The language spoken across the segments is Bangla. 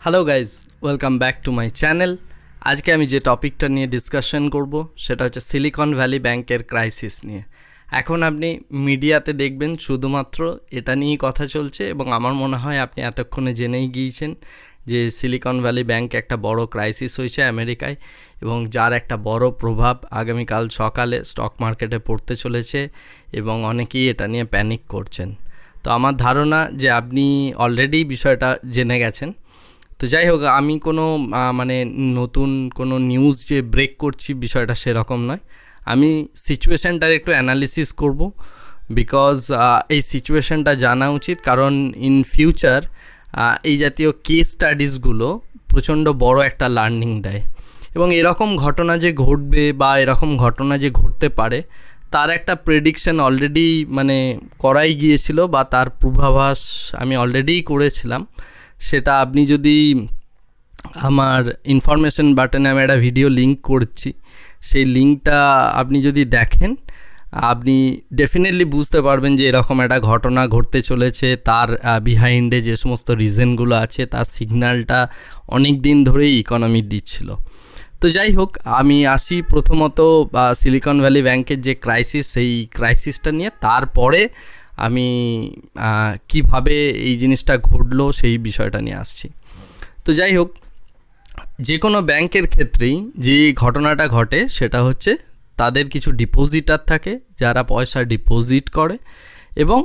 Hello guys, welcome back to my channel. আজকে আমি যে টপিকটা নিয়ে ডিসকাশন করব সেটা হচ্ছে সিলিকন ভ্যালি ব্যাংকের ক্রাইসিস নিয়ে। এখন আপনি মিডিয়াতে দেখবেন শুধুমাত্র এটা নিয়েই কথা চলছে, এবং আমার মনে হয় আপনি এতক্ষণে জেনেই গিয়েছেন যে সিলিকন ভ্যালি ব্যাংক একটা বড় ক্রাইসিস হয়েছে আমেরিকায়, এবং যার একটা বড় প্রভাব আগামীকাল সকালে স্টক মার্কেটে পড়তে চলেছে, এবং অনেকেই এটা নিয়ে প্যানিক করছেন। তো আমার ধারণা যে আপনি অলরেডি বিষয়টা জেনে গেছেন। তো যাই হোক, আমি কোনো নতুন কোনো নিউজ যে ব্রেক করছি বিষয়টা সেরকম নয়। আমি সিচুয়েশানটার একটু অ্যানালিসিস করব, বিকজ এই সিচুয়েশানটা জানা উচিত, কারণ ইন ফিউচার এই জাতীয় কেস স্টাডিজগুলো প্রচণ্ড বড় একটা লার্নিং দেয়, এবং এরকম ঘটনা যে ঘটবে বা এরকম ঘটনা যে ঘটতে পারে তার একটা প্রেডিকশন অলরেডি করাই গিয়েছিল, বা তার পূর্বাভাস আমি অলরেডি করেছিলাম। সেটা আপনি যদি আমার ইনফরমেশন বাটনে আমি একটা ভিডিও লিঙ্ক করছি, সেই লিঙ্কটা আপনি যদি দেখেন আপনি ডেফিনেটলি বুঝতে পারবেন যে এরকম একটা ঘটনা ঘটতে চলেছে। তার বিহাইন্ডে যে সমস্ত রিজনগুলো আছে তার সিগন্যালটা অনেক দিন ধরেই ইকোনমি দিচ্ছিল। তো যাই হোক, আমি আসি প্রথমত সিলিকন ভ্যালি ব্যাংকের যে ক্রাইসিস, সেই ক্রাইসিসটা নিয়ে। তারপরে আমি কিভাবে এই জিনিসটা ঘটলো সেই বিষয়টা নিয়ে আসছি। তো যাই হোক, যে কোনো ব্যাংকের ক্ষেত্রেই যে ঘটনাটা ঘটে সেটা হচ্ছে তাদের কিছু ডিপোজিটার থাকে যারা পয়সা ডিপোজিট করে, এবং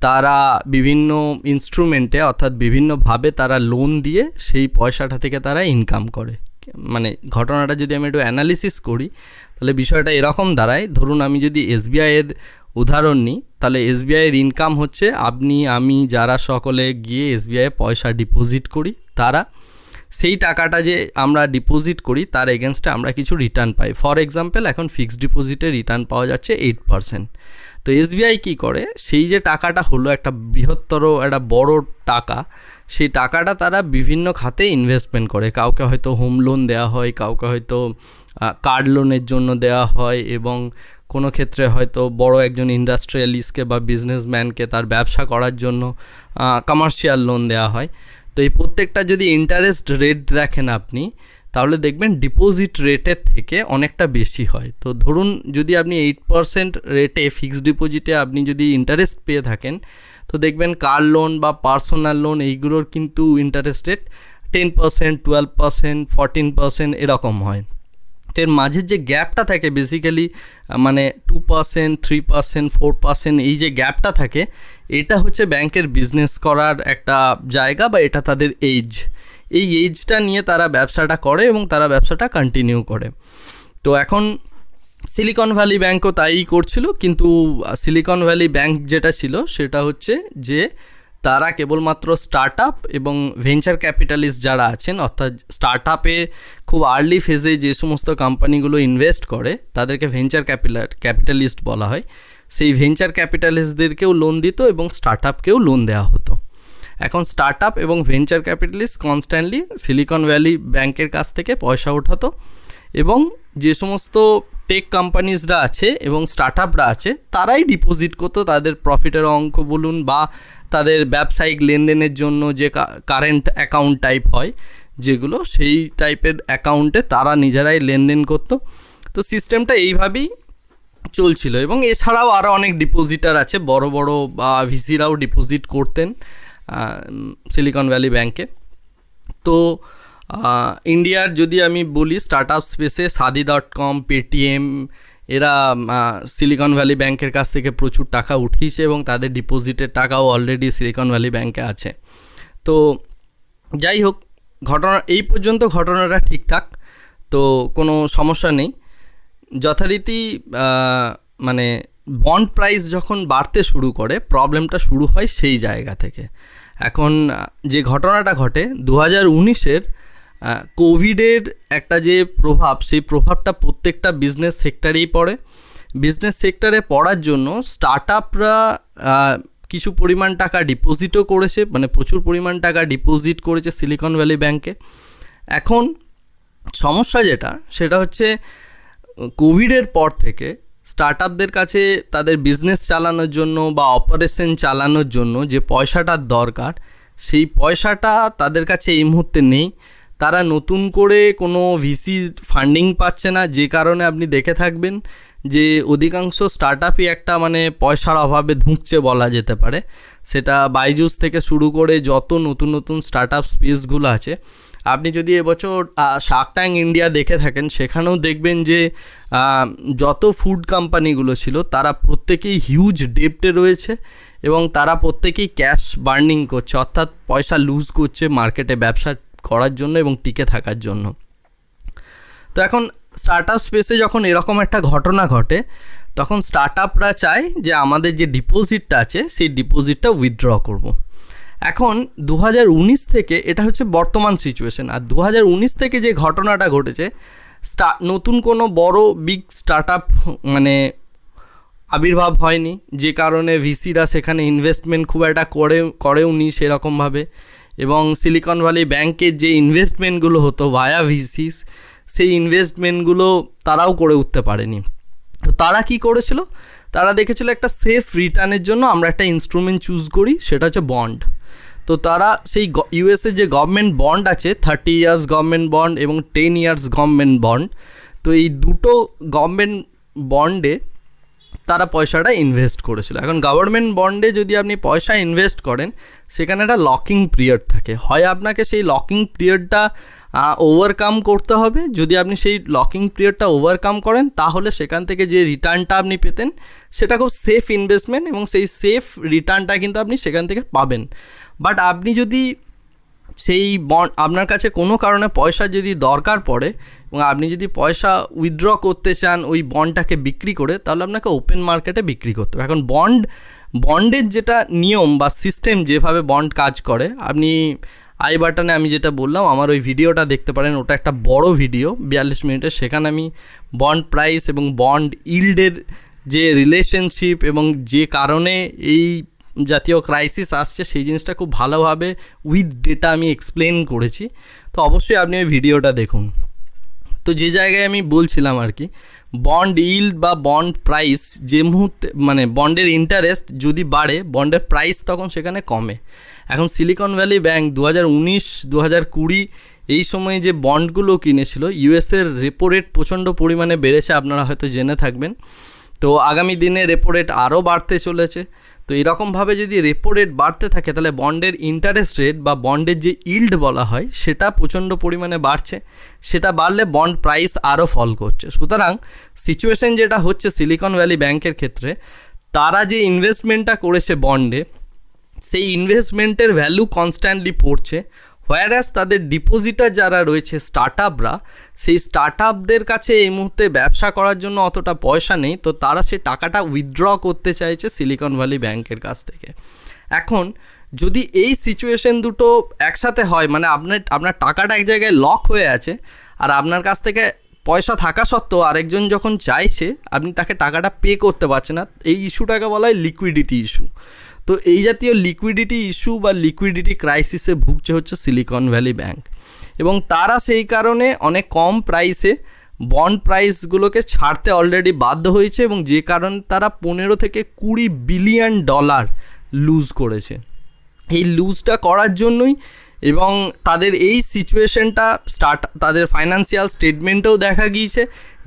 তারা বিভিন্ন ইনস্ট্রুমেন্টে অর্থাৎ বিভিন্নভাবে তারা লোন দিয়ে সেই পয়সাটা থেকে তারা ইনকাম করে। ঘটনাটা যদি আমি একটু অ্যানালিসিস করি তাহলে বিষয়টা এরকম দাঁড়ায়। ধরুন আমি যদি এসবিআইয়ের উদাহরণ নিই, তাহলে এসবিআইয়ের ইনকাম হচ্ছে আপনি আমি যারা সকলে গিয়ে এসবিআইয়ে পয়সা ডিপোজিট করি, তারা সেই টাকাটা যে আমরা ডিপোজিট করি তার এগেনস্টে আমরা কিছু রিটার্ন পাই। ফর এক্সাম্পল, এখন ফিক্সড ডিপোজিটে রিটার্ন পাওয়া যাচ্ছে 8%। তো এসবিআই কী করে, সেই যে টাকাটা হলো একটা বৃহত্তর একটা বড় টাকা, সেই টাকাটা তারা বিভিন্ন খাতে ইনভেস্টমেন্ট করে। কাউকে হয়তো হোম লোন দেওয়া হয়, কাউকে হয়তো কার লোনের জন্য দেওয়া হয়, এবং কোনো ক্ষেত্রে হয়তো বড় একজন ইন্ডাস্ট্রিয়ালিস্টকে বা বিজনেসম্যানকে তার ব্যবসা করার জন্য কমার্শিয়াল লোন দেওয়া হয়। তো এই প্রত্যেকটা যদি ইন্টারেস্ট রেট দেখেন আপনি, তাহলে দেখবেন ডিপোজিট রেটের থেকে অনেকটা বেশি হয়। তো ধরুন যদি আপনি 8% রেটে ফিক্সড ডিপোজিটে আপনি যদি ইন্টারেস্ট পেয়ে থাকেন, তো দেখবেন কার লোন বা পার্সোনাল লোন এইগুলোর কিন্তু ইন্টারেস্ট রেট 10%, 12%, 14% এরকম হয়। তো এর মাঝের যে গ্যাপটা থাকে বেসিক্যালি 2%, 3%, 4% এই যে গ্যাপটা থাকে, এটা হচ্ছে ব্যাংকের বিজনেস করার একটা জায়গা, বা এটা তাদের এই এজটা নিয়ে তারা ব্যবসাটা করে এবং তারা ব্যবসাটা কন্টিনিউ করে। তো এখন সিলিকন ভ্যালি ব্যাংকও তাই করছিল, কিন্তু সিলিকন ভ্যালি ব্যাংক যেটা ছিল সেটা হচ্ছে যে তারা কেবলমাত্র স্টার্ট আপ এবং ভেঞ্চার ক্যাপিটালিস্ট যারা আছেন, অর্থাৎ স্টার্ট আপে খুব আর্লি ফেজে যে সমস্ত কোম্পানিগুলো ইনভেস্ট করে তাদেরকে ভেঞ্চার ক্যাপিটালিস্ট বলা হয়। সেই ভেঞ্চার ক্যাপিটালিস্টদেরকেও লোন দিত এবং স্টার্ট আপকেও লোন দেওয়া হতো। এখন স্টার্ট আপ এবং venture capitalist constantly Silicon Valley ব্যাংকের কাছ থেকে পয়সা ওঠাতো, এবং যে সমস্ত টেক কোম্পানিজরা আছে এবং স্টার্ট আপরা আছে তারাই ডিপোজিট করতো তাদের প্রফিটের অঙ্ক বলুন বা তাদের ব্যবসায়িক লেনদেনের জন্য যে কারেন্ট অ্যাকাউন্ট টাইপ হয় যেগুলো, সেই টাইপের অ্যাকাউন্টে তারা নিজেরাই লেনদেন করতো। তো সিস্টেমটা এইভাবেই চলছিল, এবং এছাড়াও আরও অনেক ডিপোজিটার আছে, বড় বড় ভিসিরাও ডিপোজিট করতেন সিলিকন ভ্যালি ব্যাংকে। তো ইন্ডিয়ার যদি আমি বলি স্টার্ট আপ স্পেসে Shaadi.com, পেটিএম, এরা সিলিকন ভ্যালি ব্যাংকের কাছ থেকে প্রচুর টাকা উঠিয়েছে, এবং তাদের ডিপোজিটের টাকাও অলরেডি সিলিকন ভ্যালি ব্যাংকে আছে। তো যাই হোক, ঘটনা এই পর্যন্ত ঘটনাটা ঠিকঠাক, তো কোনো সমস্যা নেই। যথারীতি বন্ড প্রাইস যখন বাড়তে শুরু করে প্রবলেমটা শুরু হয় সেই জায়গা থেকে। এখন যে ঘটনাটা ঘটে 2019-এর কোভিডের একটা যে প্রভাব, সেই প্রভাবটা প্রত্যেকটা বিজনেস সেক্টরেই পড়ে। বিজনেস সেক্টরে পড়ার জন্য স্টার্ট আপরা কিছু পরিমাণ টাকা ডিপোজিটও করেছে, প্রচুর পরিমাণ টাকা ডিপোজিট করেছে সিলিকন ভ্যালি ব্যাংকে। এখন সমস্যা সেটা হচ্ছে কোভিডের পর থেকে স্টার্ট আপদের কাছে তাদের বিজনেস চালানোর জন্য বা অপারেশন চালানোর জন্য যে পয়সাটার দরকার সেই পয়সাটা তাদের কাছে এই মুহূর্তে নেই। তারা নতুন করে কোনো ভিসি ফান্ডিং পাচ্ছে না, যে কারণে আপনি দেখে থাকবেন যে অধিকাংশ স্টার্টআপই একটা মানে পয়সার অভাবে ধুঁকছে বলা যেতে পারে। সেটা বাইজুস থেকে শুরু করে যত নতুন নতুন স্টার্টআপ স্পেসগুলো আছে, আপনি যদি এবছর শার্ক ট্যাঙ্ক ইন্ডিয়া দেখে থাকেন, সেখানেও দেখবেন যে যত ফুড কোম্পানিগুলো ছিল তারা প্রত্যেকেই হিউজ ডেপ্টে রয়েছে এবং তারা প্রত্যেকেই ক্যাশ বার্নিং করছে, অর্থাৎ পয়সা লুজ করছে মার্কেটে ব্যবসা করার জন্য এবং টিকে থাকার জন্য। তো এখন স্টার্টআপ স্পেসে যখন এরকম একটা ঘটনা ঘটে, তখন স্টার্টআপরা চায় যে আমাদের যে ডিপোজিটটা আছে সেই ডিপোজিটটা উইথড্র করব। এখন 2019 থেকে এটা হচ্ছে বর্তমান সিচুয়েশন, আর 2019 থেকে যে ঘটনাটা ঘটেছে, নতুন কোনো বড় বিগ স্টার্টআপ মানে আবির্ভাব হয়নি, যে কারণে ভিসিরা সেখানে ইনভেস্টমেন্ট খুব একটা করেওনি সেরকমভাবে, এবং সিলিকন ভ্যালি ব্যাংকের যে ইনভেস্টমেন্টগুলো হতো ভায়া ভিসিস, সেই ইনভেস্টমেন্টগুলো তারাও করে উঠতে পারেনি। তো তারা কি করেছিল, তারা দেখেছিল একটা সেফ রিটার্নের জন্য আমরা একটা ইনস্ট্রুমেন্ট চুজ করি, সেটা হচ্ছে বন্ড। তো তারা সেই ইউএসএ যে গভর্নমেন্ট বন্ড আছে, 30 ইয়ার্স গভর্নমেন্ট বন্ড এবং 10 ইয়ার্স গভর্নমেন্ট বন্ড, তো এই দুটো গভর্নমেন্ট বন্ডে তারা পয়সাটা ইনভেস্ট করেছিল। এখন গভর্নমেন্ট বন্ডে যদি আপনি পয়সা ইনভেস্ট করেন, সেখানে একটা লকিং পিরিয়ড থাকে, হয় আপনাকে সেই লকিং পিরিয়ডটা ওভারকাম করতে হবে। যদি আপনি সেই লকিং পিরিয়ডটা ওভারকাম করেন, তাহলে সেখান থেকে যে রিটার্নটা আপনি পেতেন সেটা খুব সেফ ইনভেস্টমেন্ট এবং সেই সেফ রিটার্নটা কিন্তু আপনি সেখান থেকে পাবেন। বাট আপনি যদি সেই বন্ড, আপনার কাছে কোনো কারণে পয়সা যদি দরকার পড়ে এবং আপনি যদি পয়সা উইথড্র করতে চান ওই বন্ডটাকে বিক্রি করে, তাহলে আপনাকে ওপেন মার্কেটে বিক্রি করতে হবে। এখন বন্ডের যেটা নিয়ম বা সিস্টেম, যেভাবে বন্ড কাজ করে, আপনি আই বাটনে আমি যেটা বললাম আমার ওই ভিডিওটা দেখতে পারেন, ওটা একটা বড় ভিডিও 42 মিনিটের, সেখানে আমি বন্ড প্রাইস এবং বন্ড ইল্ডের যে রিলেশনশিপ এবং যে কারণে এই জাতীয় ক্রাইসিস আসছে সেই জিনিসটা খুব ভালোভাবে উইথ ডেটা আমি এক্সপ্লেন করেছি। তো অবশ্যই আপনি ওই ভিডিওটা দেখুন। তো যে জায়গায় আমি বলছিলাম আর কি, বন্ড ইল্ড বা বন্ড প্রাইস যে মুহূর্তে মানে বন্ডের ইন্টারেস্ট যদি বাড়ে, বন্ডের প্রাইস তখন সেখানে কমে। এখন সিলিকন ভ্যালি ব্যাংক 2019, 2020 এই সময়ে যে বন্ডগুলো কিনেছিল, ইউএসের রেপো রেট প্রচণ্ড পরিমাণে বেড়েছে, আপনারা হয়তো জেনে থাকবেন। তো আগামী দিনে রেপো রেট আরও বাড়তে চলেছে। তো এরকমভাবে যদি রেপো রেট বাড়তে থাকে, তাহলে বন্ডের ইন্টারেস্ট রেট বা বন্ডের যে ইল্ড বলা হয় সেটা প্রচণ্ড পরিমাণে বাড়ছে। সেটা বাড়লে বন্ড প্রাইস আরও ফল করছে। সুতরাং সিচুয়েশন যেটা হচ্ছে সিলিকন ভ্যালি ব্যাংকের ক্ষেত্রে, তারা যে ইনভেস্টমেন্টটা করেছে বন্ডে, সেই ইনভেস্টমেন্টের ভ্যালু কনস্ট্যান্টলি পড়ছে, হোয়ারাস তাদের ডিপোজিটার যারা রয়েছে স্টার্টআপরা, সেই স্টার্টআপদের কাছে এই মুহূর্তে ব্যবসা করার জন্য অতটা পয়সা নেই। তো তারা সেই টাকাটা উইথড্র করতে চাইছে সিলিকন ভ্যালি ব্যাংকের কাছ থেকে। এখন যদি এই সিচুয়েশন দুটো একসাথে হয়, মানে আপনার টাকাটা এক জায়গায় লক হয়ে আছে আর আপনার কাছ থেকে পয়সা থাকা সত্ত্বেও আরেকজন যখন চাইছে, আপনি তাকে টাকাটা পে করতে পারছেন না, এই ইস্যুটাকে বলা হয় লিকুইডিটি ইস্যু। তো এই জাতীয় লিকুইডিটি ইস্যু বা লিকুইডিটি ক্রাইসিসে ভুগছে হচ্ছে সিলিকন ভ্যালি ব্যাংক, এবং তারা সেই কারণে অনেক কম প্রাইসে বন্ড প্রাইসগুলোকে ছাড়তে অলরেডি বাধ্য হয়েছে, এবং যে কারণে তারা 15 থেকে 20 বিলিয়ন ডলার লুজ করেছে। এই লুজটা করার জন্যই এবং তাদের এই সিচুয়েশনটা তাদের ফাইন্যান্সিয়াল স্টেটমেন্টেও দেখা গিয়েছে,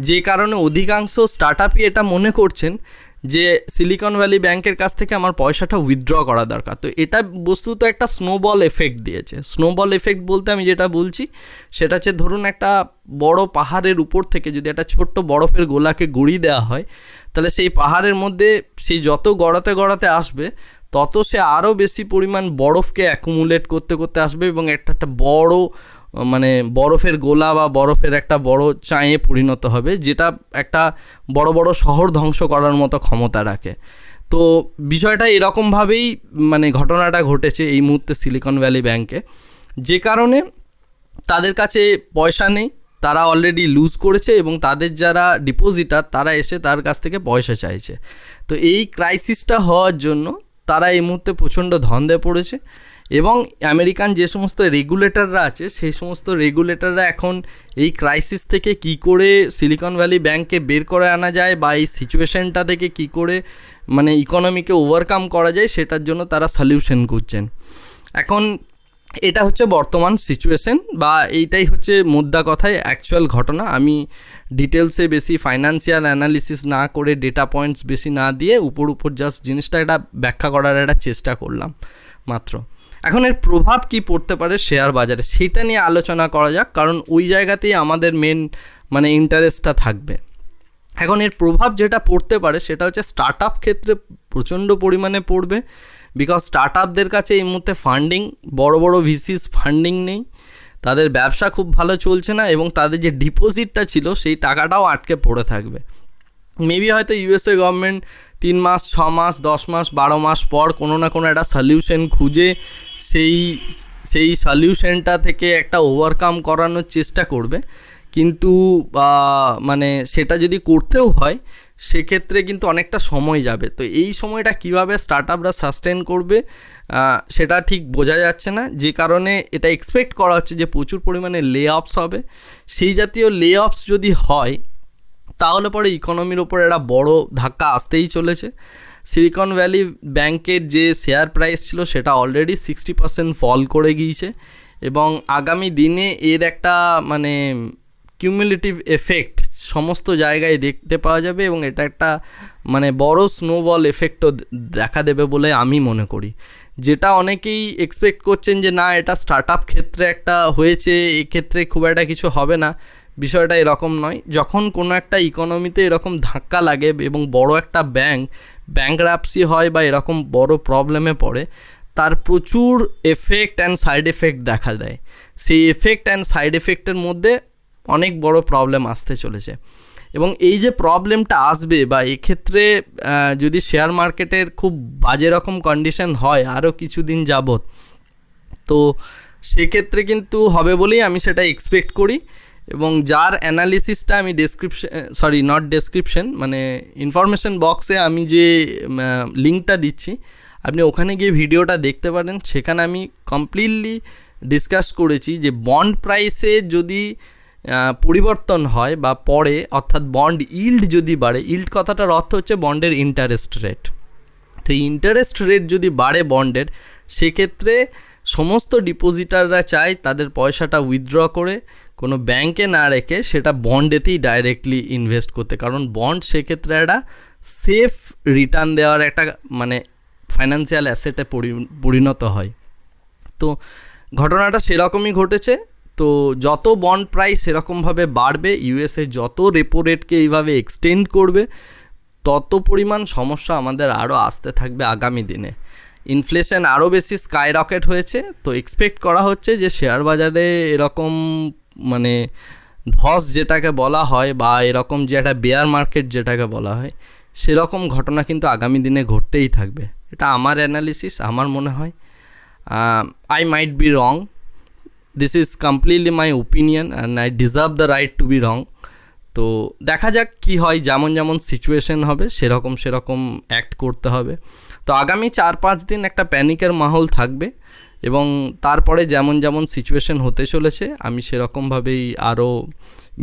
যে কারণে অধিকাংশ স্টার্টআপই এটা মনে করছেন যে সিলিকন ভ্যালি ব্যাংকের কাছ থেকে আমার পয়সাটা উইথড্র করা দরকার। তো এটা বস্তুত একটা স্নোবল এফেক্ট দিয়েছে। স্নোবল এফেক্ট বলতে আমি যেটা বলছি সেটা হচ্ছে, ধরুন একটা বড় পাহাড়ের উপর থেকে যদি একটা ছোট্ট বরফের গোলাকে গড়িয়ে দেওয়া হয়, তাহলে সেই পাহাড়ের মধ্যে সেই যত গড়াতে আসবে, তত সে আরও বেশি পরিমাণ বরফকে অ্যাকুমুলেট করতে আসবে এবং একটা বড় মানে বরফের গোলা বা বরফের একটা বড় চাঁয়ে পরিণত হবে, যেটা একটা বড় শহর ধ্বংস করার মতো ক্ষমতা রাখে। তো বিষয়টা এরকমভাবেই মানে ঘটনাটা ঘটেছে এই মুহূর্তে সিলিকন ভ্যালি ব্যাংকে, যে কারণে তাদের কাছে পয়সা নেই, তারা অলরেডি লুজ করেছে এবং তাদের যারা ডিপোজিটার তারা এসে তার কাছ থেকে পয়সা চাইছে। তো এই ক্রাইসিসটা হওয়ার জন্য তারা এই মুহূর্তে প্রচণ্ড ধন্দে পড়েছে, এবং আমেরিকান যে সমস্ত রেগুলেটররা আছে সেই সমস্ত রেগুলেটররা এখন এই ক্রাইসিস থেকে কি করে সিলিকন ভ্যালি ব্যাংককে বের করে আনা যায় বা এই সিচুয়েশনটা থেকে কি করে মানে ইকোনমিকে ওভারকাম করা যায় সেটার জন্য তারা সলিউশন করছেন। এখন এটা হচ্ছে বর্তমান সিচুয়েশন, বা এইটাই হচ্ছে মোদ্দা কথায় অ্যাকচুয়াল ঘটনা। আমি ডিটেলসে বেশি ফাইন্যান্সিয়াল অ্যানালিসিস না করে, ডেটা পয়েন্টস বেশি না দিয়ে উপর জাস্ট জিনিসটা একটা ব্যাখ্যা করার একটা চেষ্টা করলাম মাত্র। এখন এর প্রভাব কি পড়তে পারে শেয়ার বাজারে সেটা নিয়ে আলোচনা করা যাক, কারণ ওই জায়গাতেই আমাদের মেন ইন্টারেস্টটা থাকবে। এখন এর প্রভাব যেটা পড়তে পারে সেটা হচ্ছে স্টার্ট আপ ক্ষেত্রে প্রচণ্ড পরিমাণে পড়বে, বিকজ স্টার্ট আপদের কাছে এই মুহূর্তে ফান্ডিং, বড় বড় ভিসিস ফান্ডিং নেই, তাদের ব্যবসা খুব ভালো চলছে না, এবং তাদের যে ডিপোজিটটা ছিল সেই টাকাটাও আটকে পড়ে থাকবে। মেবি হয়তো ইউএসএ গভর্নমেন্ট 3 মাস, 6 মাস, 10 মাস, 12 মাস পর কোনো না কোনো একটা সলিউশন খুঁজে সেই সলিউশনটা থেকে একটা ওভারকাম করানোর চেষ্টা করবে, কিন্তু সেটা যদি করতেও হয় সেক্ষেত্রে কিন্তু অনেকটা সময় যাবে। তো এই সময়টা কিভাবে স্টার্ট আপরা সাস্টেন করবে সেটা ঠিক বোঝা যাচ্ছে না, যে কারণে এটা এক্সপেক্ট করা হচ্ছে যে প্রচুর পরিমাণে লে অফস হবে। সেই জাতীয় লে অফস যদি হয় তাহলে পরে ইকোনমির ওপর একটা বড় ধাক্কা আসতেই চলেছে। সিলিকন ভ্যালি ব্যাংকের যে শেয়ার প্রাইস ছিল সেটা অলরেডি 60% ফল করে গিয়েছে, এবং আগামী দিনে এর একটা কিউমুলেটিভ এফেক্ট সমস্ত জায়গায় দেখতে পাওয়া যাবে, এবং এটা একটা বড় স্নোবল এফেক্টও দেখা দেবে বলে আমি মনে করি। যেটা অনেকেই এক্সপেক্ট করছেন যে না, এটা স্টার্ট আপ ক্ষেত্রে একটা হয়েছে, এক্ষেত্রে খুব একটা কিছু হবে না, বিষয়টা এরকম নয়। যখন কোনো একটা ইকোনমিতে এরকম ধাক্কা লাগে এবং বড় একটা ব্যাংকরাপসি হয় বা এরকম বড় প্রবলেমে পড়ে, তার প্রচুর এফেক্ট অ্যান্ড সাইড এফেক্ট দেখা দেয়। সেই এফেক্ট অ্যান্ড সাইড এফেক্টের মধ্যে অনেক বড় প্রবলেম আসতে চলেছে, এবং এই যে প্রবলেমটা আসবে বা এক্ষেত্রে যদি শেয়ার মার্কেটের খুব বাজে রকম কন্ডিশন হয় আরও কিছুদিন যাবত, তো সেক্ষেত্রে কিন্তু হবে বলেই আমি সেটা এক্সপেক্ট করি। এবং যার অ্যানালিসিসটা আমি ইনফরমেশন বক্সে আমি যে লিঙ্কটা দিচ্ছি, আপনি ওখানে গিয়ে ভিডিওটা দেখতে পারেন। সেখানে আমি কমপ্লিটলি ডিসকাস করেছি যে বন্ড প্রাইসে যদি পরিবর্তন হয় বা পড়ে, অর্থাৎ বন্ড ইল্ড যদি বাড়ে, ইল্ড কথাটার অর্থ হচ্ছে বন্ডের ইন্টারেস্ট রেট। তো ইন্টারেস্ট রেট যদি বাড়ে বন্ডের, সেক্ষেত্রে সমস্ত ডিপোজিটাররা চায় তাদের পয়সাটা উইথড্র করে কোনো ব্যাংকে না রেখে সেটা বন্ডেতেই ডাইরেক্টলি ইনভেস্ট করতে, কারণ বন্ড সেক্ষেত্রে একটা সেফ রিটার্ন দেওয়ার একটা ফাইন্যান্সিয়াল অ্যাসেটে পরিণত হয়। তো ঘটনাটা সেরকমই ঘটেছে। তো যত বন্ড প্রাইস সেরকমভাবে বাড়বে, ইউএসএ যত রেপো রেটকে এইভাবে এক্সটেন্ড করবে, তত পরিমাণ সমস্যা আমাদের আরও আসতে থাকবে আগামী দিনে। ইনফ্লেশন আরও বেশি স্কাই রকেট হয়েছে, তো এক্সপেক্ট করা হচ্ছে যে শেয়ার বাজারে এরকম ধস যেটাকে বলা হয়, বা এরকম যে একটা বেয়ার মার্কেট যেটাকে বলা হয়, সেরকম ঘটনা কিন্তু আগামী দিনে ঘটতেই থাকবে। এটা আমার অ্যানালিসিস, আমার মনে হয়। I might be wrong, this is completely my opinion and I deserve the right two be wrong. তো দেখা যাক কি হয়, যেমন সিচুয়েশন হবে সেরকম অ্যাক্ট করতে হবে। তো আগামী 4-5 দিন একটা প্যানিকের মাহল থাকবে, এবং তারপরে যেমন সিচুয়েশন হতে চলেছে আমি সেরকমভাবেই আরও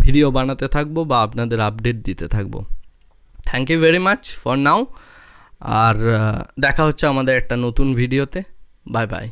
ভিডিও বানাতে থাকবো বা আপনাদের আপডেট দিতে থাকবো। Thank you very much for now, আর দেখা হচ্ছে আমাদের একটা নতুন ভিডিওতে। Bye by.